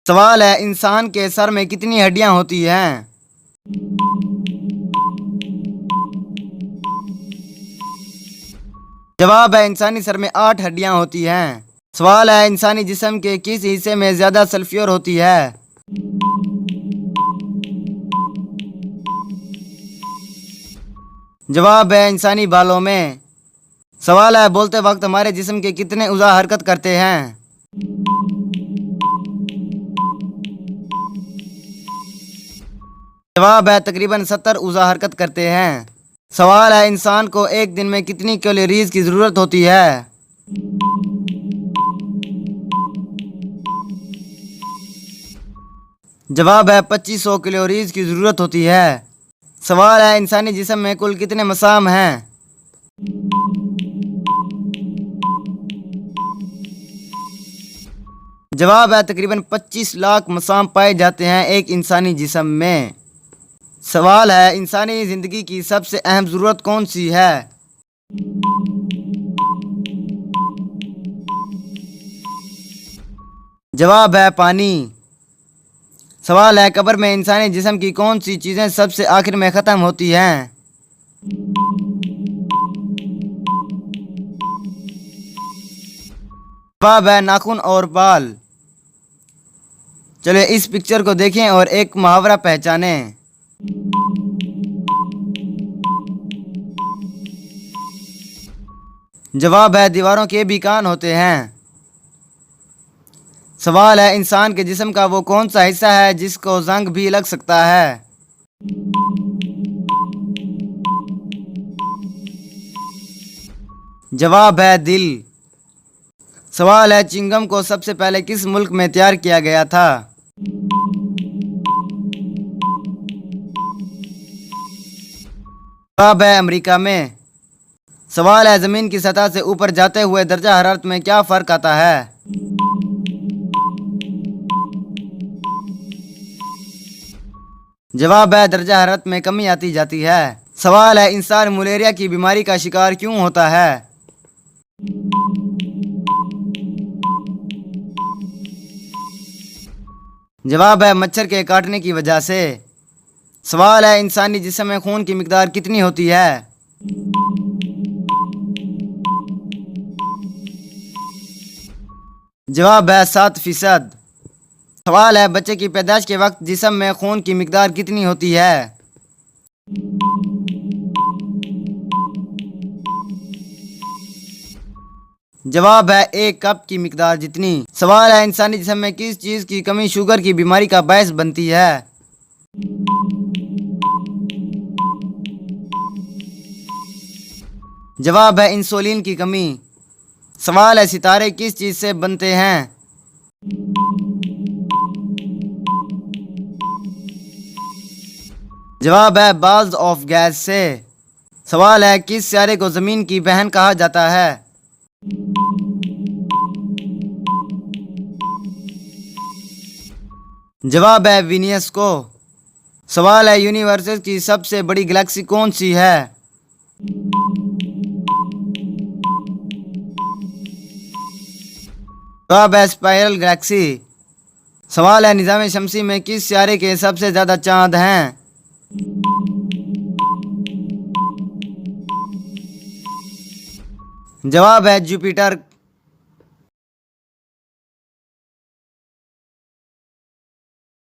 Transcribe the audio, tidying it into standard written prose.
सवाल है, इंसान के सर में कितनी हड्डियां होती हैं? जवाब है, इंसानी सर में 8 हड्डियां होती हैं। सवाल है, इंसानी जिस्म के किस हिस्से में ज्यादा सल्फ्यूर होती है? जवाब है, इंसानी बालों में। सवाल है, बोलते वक्त हमारे जिस्म के कितने उज़ा हरकत करते हैं? जवाब है, तकरीबन 70 उज़ा हरकत करते हैं। सवाल है, इंसान को एक दिन में कितनी कैलोरीज की ज़रूरत होती है? जवाब है, 2500 कैलोरीज की ज़रूरत होती है। सवाल है, इंसानी जिस्म में कुल कितने मसाम हैं? जवाब है, तकरीबन 25 लाख मसाम पाए जाते हैं एक इंसानी जिस्म में। सवाल है, इंसानी ज़िंदगी की सबसे अहम ज़रूरत कौन सी है? जवाब है, पानी। सवाल है, कब्र में इंसानी जिस्म की कौन सी चीज़ें सबसे आखिर में ख़त्म होती हैं? जवाब है, नाखून और बाल। चलिए इस पिक्चर को देखें और एक मुहावरा पहचानें। जवाब है, दीवारों के भी कान होते हैं। सवाल है, इंसान के जिस्म का वो कौन सा हिस्सा है जिसको जंग भी लग सकता है? जवाब है, दिल। सवाल है, चिंगम को सबसे पहले किस मुल्क में तैयार किया गया था? जवाब है, अमेरिका में। सवाल है, ज़मीन की सतह से ऊपर जाते हुए दर्जा हरारत में क्या फ़र्क आता है? जवाब है, दर्जा हरारत में कमी आती जाती है। सवाल है, इंसान मलेरिया की बीमारी का शिकार क्यों होता है? जवाब है, मच्छर के काटने की वजह से। सवाल है, इंसानी जिस्म में खून की मिकदार कितनी होती है? जवाब है, 7%। सवाल है, बच्चे की पैदाइश के वक्त जिस्म में खून की मिकदार कितनी होती है? जवाब है, 1 कप की मिकदार जितनी। सवाल है, इंसानी जिस्म में किस चीज़ की कमी शुगर की बीमारी का बायस बनती है? जवाब है, इंसुलिन की कमी। सवाल है, सितारे किस चीज़ से बनते हैं? जवाब है, बाल्स ऑफ गैस से। सवाल है, किस सियारे को ज़मीन की बहन कहा जाता है? जवाब है, वीनियस को। सवाल है, यूनिवर्स की सबसे बड़ी गैलेक्सी कौन सी है? जवाब है, स्पाइरल गैलेक्सी। सवाल है, निज़ाम शमसी में किस सियारे के सबसे ज़्यादा चांद हैं? जवाब है, जुपिटर